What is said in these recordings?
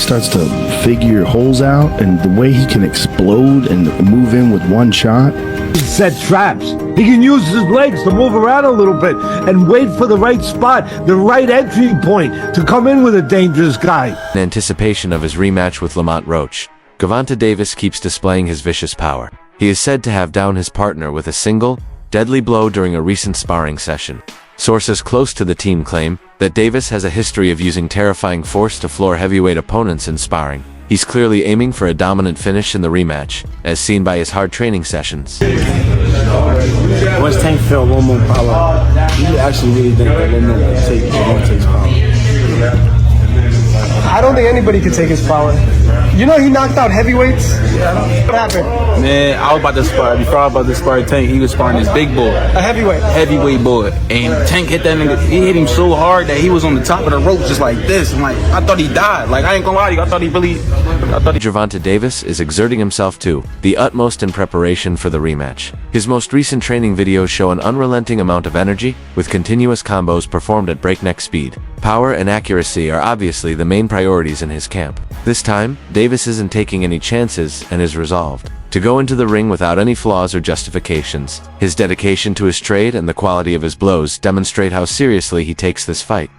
starts to figure holes out, and the way he can explode and move in with one shot. He set traps. He can use his legs to move around a little bit and wait for the right spot, the right entry point to come in with a dangerous guy. In anticipation of his rematch with Lamont Roach, Gervonta Davis keeps displaying his vicious power. He is said to have downed his partner with a single, deadly blow during a recent sparring session. Sources close to the team claim that Davis has a history of using terrifying force to floor heavyweight opponents in sparring. He's clearly aiming for a dominant finish in the rematch, as seen by his hard training sessions. Once Tank felt one more power, you actually really think that Lamont will take Gervonta's power? I don't think anybody could take his power. You know he knocked out heavyweights? What happened? Man, I was about to spar. Before I was about to spar Tank, he was sparring this big boy. A heavyweight? Heavyweight boy. And Tank hit that nigga. He hit him so hard that he was on the top of the rope just like this. I'm like, I thought he died. Like, I ain't gonna lie to you. I thought Gervonta Davis is exerting himself to the utmost in preparation for the rematch. His most recent training videos show an unrelenting amount of energy, with continuous combos performed at breakneck speed. Power and accuracy are obviously the main priorities in his camp. This time, Davis isn't taking any chances and is resolved to go into the ring without any flaws or justifications. His dedication to his trade and the quality of his blows demonstrate how seriously he takes this fight.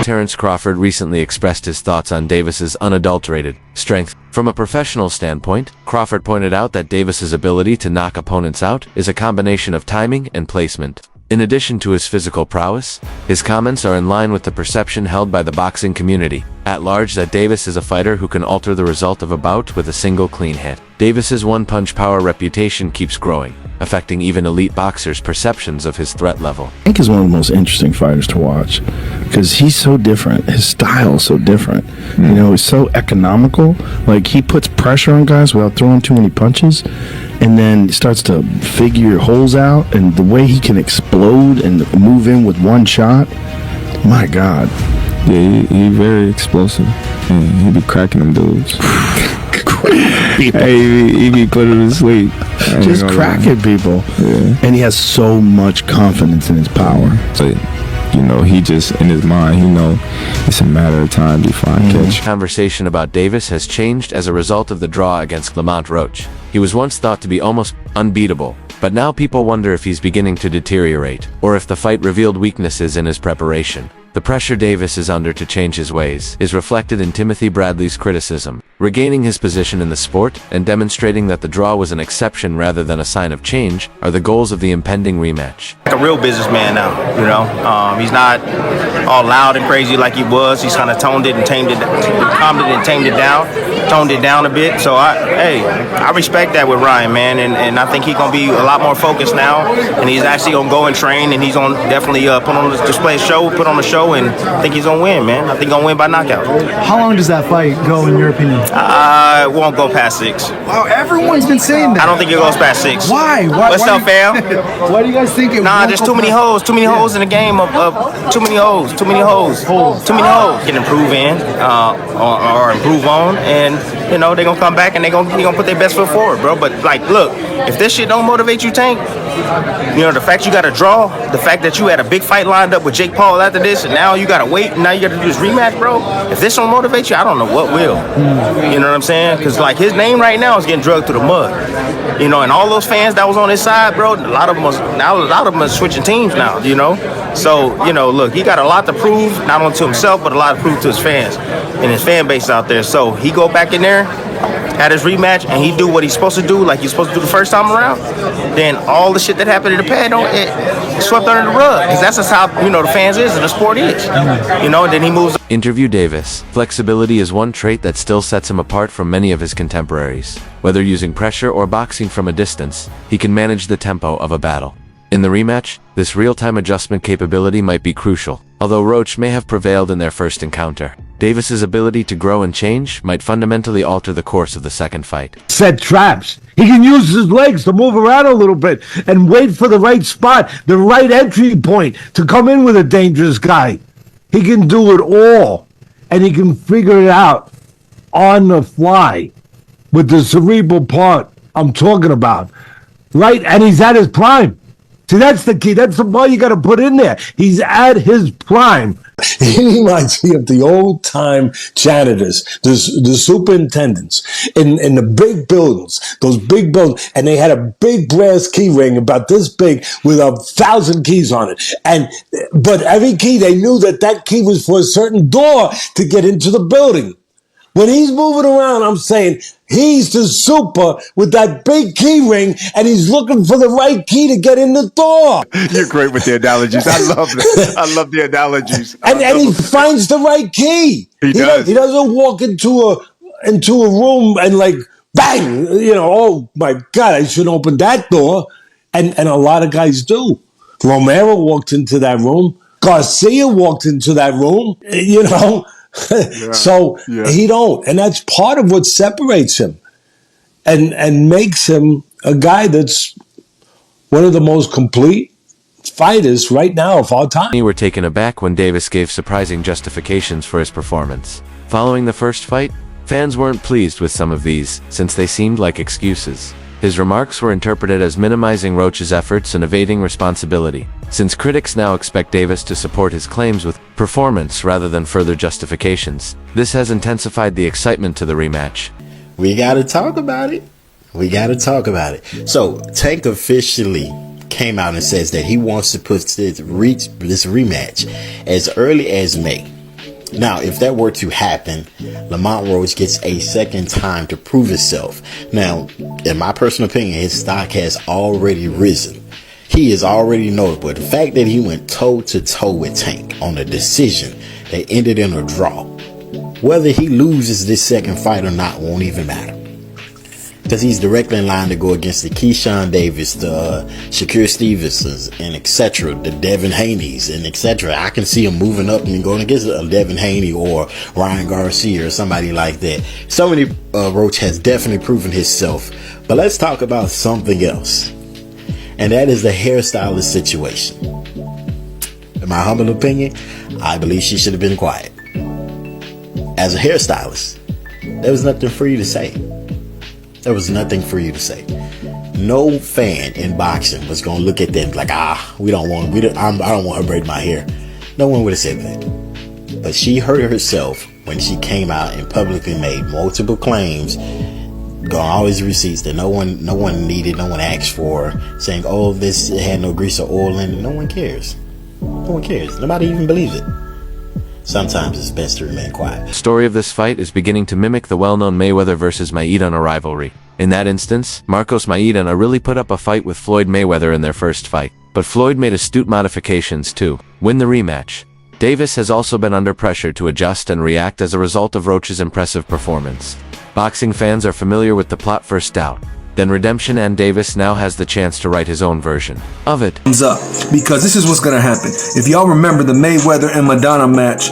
Terence Crawford recently expressed his thoughts on Davis's unadulterated strength. From a professional standpoint, Crawford pointed out that Davis's ability to knock opponents out is a combination of timing and placement. In addition to his physical prowess, his comments are in line with the perception held by the boxing community at large that Davis is a fighter who can alter the result of a bout with a single clean hit. Davis's one-punch power reputation keeps growing, affecting even elite boxers' perceptions of his threat level. I think he's one of the most interesting fighters to watch because he's so different. His style is so different. You know, he's so economical. Like, he puts pressure on guys without throwing too many punches, and then starts to figure holes out, and the way he can explode and move in with one shot, my God. Yeah, he very explosive. He be cracking them dudes. Hey, he be putting them to sleep. Just cracking people. Yeah. And he has so much confidence in his power. So, you know, he just, in his mind, he know it's a matter of time before I catch. Conversation about Davis has changed as a result of the draw against Lamont Roach. He was once thought to be almost unbeatable, but now people wonder if he's beginning to deteriorate, or if the fight revealed weaknesses in his preparation. The pressure Davis is under to change his ways is reflected in Timothy Bradley's criticism, regaining his position in the sport and demonstrating that the draw was an exception rather than a sign of change are the goals of the impending rematch. Like a real businessman now, you know. He's not all loud and crazy like he was. He's kind of calmed it and tamed it down a bit. So I respect that with Ryan, man, and I think he's gonna be a lot more focused now, and he's actually gonna go and train, and he's gonna definitely put on a show, and I think he's gonna win, man. I think he's gonna win by knockout. How long does that fight go, in your opinion? It won't go past 6. Wow, everyone's been saying that. I don't think it goes past 6. Why? What's up, fam? Why do you guys think it? Nah, there's too many holes. Too many holes in the game. Too many holes. Too many holes. Can improve in or improve on, and you know they're gonna come back and they're gonna put their best foot forward, bro. But like, look, if this shit don't motivate you, Tank, you know the fact you got to draw, the fact that you had a big fight lined up with Jake Paul after this, and now you got to wait, and now you got to do this rematch, bro. If this don't motivate you, I don't know what will. You know what I'm saying? Because like his name right now is getting drugged through the mud. You know, and all those fans that was on his side, bro, a lot of them are switching teams now. You know, so you know, look, he got a lot to prove, not only to himself, but a lot to prove to his fans and his fan base out there. So he go back in there at his rematch and he do what he's supposed to do, like he's supposed to do the first time around, then all the shit that happened in the pad it swept under the rug, because that's just how, you know, the fans is and the sport is. You know, and then he moves. Interview Davis. Flexibility is one trait that still sets him apart from many of his contemporaries. Whether using pressure or boxing from a distance, he can manage the tempo of a battle. In the rematch, this real-time adjustment capability might be crucial. Although Roach may have prevailed in their first encounter, Davis's ability to grow and change might fundamentally alter the course of the second fight. Set traps. He can use his legs to move around a little bit and wait for the right spot, the right entry point to come in with a dangerous guy. He can do it all, and he can figure it out on the fly. with the cerebral part I'm talking about, right? And he's at his prime. See, that's the key. That's the part you got to put in there. He's at his prime. He reminds me of the old time janitors, the superintendents in the big buildings, those big buildings, and they had a big brass key ring about this big with 1,000 keys on it. But every key, they knew that key was for a certain door to get into the building. When he's moving around, I'm saying he's the super with that big key ring, and he's looking for the right key to get in the door. You're great with the analogies. I love that. I love the analogies. And he finds the right key. He does. He doesn't walk into a room and like bang, oh my God, I shouldn't open that door. And a lot of guys do. Romero walked into that room. Garcia walked into that room. So he don't, and that's part of what separates him, and makes him a guy that's one of the most complete fighters right now of all time. We were taken aback when Davis gave surprising justifications for his performance. Following the first fight, fans weren't pleased with some of these, since they seemed like excuses. His remarks were interpreted as minimizing Roach's efforts and evading responsibility, since critics now expect Davis to support his claims with performance rather than further justifications. This has intensified the excitement to the rematch. We gotta talk about it. So, Tank officially came out and says that he wants to put this rematch as early as May. Now, if that were to happen, Lamont Roach gets a second time to prove himself. Now, in my personal opinion, his stock has already risen. He is already notable. The fact that he went toe-to-toe with Tank on a decision that ended in a draw, whether he loses this second fight or not won't even matter. Because he's directly in line to go against the Keyshawn Davis, the Shakur Stevensons, and etc., the Devin Haney's, and etc. I can see him moving up and going against a Devin Haney or Ryan Garcia or somebody like that. Somebody, Roach has definitely proven himself. But let's talk about something else. And that is the hairstylist situation. In my humble opinion, I believe she should have been quiet. As a hairstylist, there was nothing for you to say. No fan in boxing was gonna look at them like, I don't want her braiding my hair. No one would have said that. But she hurt herself when she came out and publicly made multiple claims, got all his receipts that no one needed, no one asked for, saying, oh, this had no grease or oil in it. No one cares. Nobody even believes it. Sometimes it's best to remain quiet. The story of this fight is beginning to mimic the well-known Mayweather versus Maidana rivalry. In that instance, Marcos Maidana really put up a fight with Floyd Mayweather in their first fight, but Floyd made astute modifications to win the rematch. Davis has also been under pressure to adjust and react as a result of Roach's impressive performance. Boxing fans are familiar with the plot first out, then redemption, and Davis now has the chance to write his own version of it. Up, because this is what's gonna happen. If y'all remember the Mayweather and Maidana match,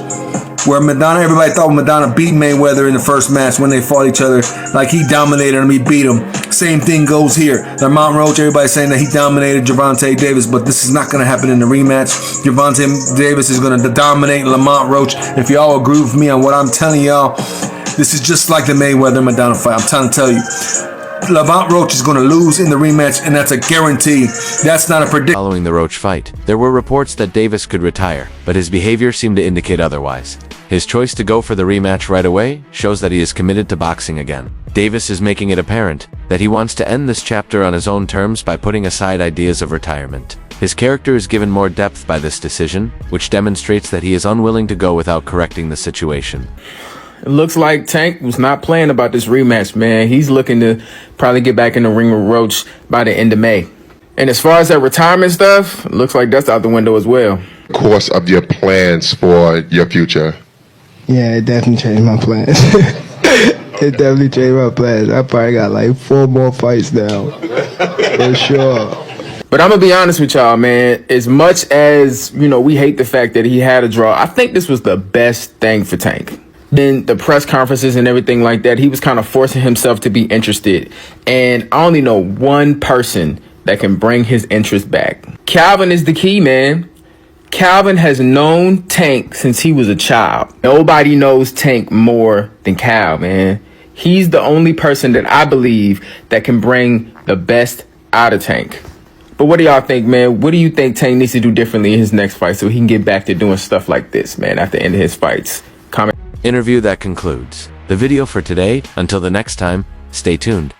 where everybody thought Maidana beat Mayweather in the first match when they fought each other, like he dominated him, he beat him. Same thing goes here. Lamont Roach, everybody's saying that he dominated Gervonta Davis, but this is not gonna happen in the rematch. Gervonta Davis is gonna dominate Lamont Roach. If y'all agree with me on what I'm telling y'all, this is just like the Mayweather-Maidana fight. I'm trying to tell you. Lamont Roach is going to lose in the rematch, and that's a guarantee. That's not a prediction. Following the Roach fight, there were reports that Davis could retire, but his behavior seemed to indicate otherwise. His choice to go for the rematch right away shows that he is committed to boxing again. Davis is making it apparent that he wants to end this chapter on his own terms by putting aside ideas of retirement. His character is given more depth by this decision, which demonstrates that he is unwilling to go without correcting the situation. It looks like Tank was not playing about this rematch, man. He's looking to probably get back in the ring with Roach by the end of May. And as far as that retirement stuff, it looks like that's out the window as well. Course of your plans for your future? Yeah, it definitely changed my plans. It definitely changed my plans. I probably got like 4 more fights now. For sure. But I'm going to be honest with y'all, man. As much as, we hate the fact that he had a draw, I think this was the best thing for Tank. Then the press conferences and everything like that, he was kind of forcing himself to be interested. And I only know one person that can bring his interest back. Calvin is the key, man. Calvin has known Tank since he was a child. Nobody knows Tank more than Cal, man. He's the only person that I believe that can bring the best out of Tank. But what do y'all think, man? What do you think Tank needs to do differently in his next fight so he can get back to doing stuff like this, man, at the end of his fights? Comment. Interview that concludes the video for today. Until the next time, stay tuned.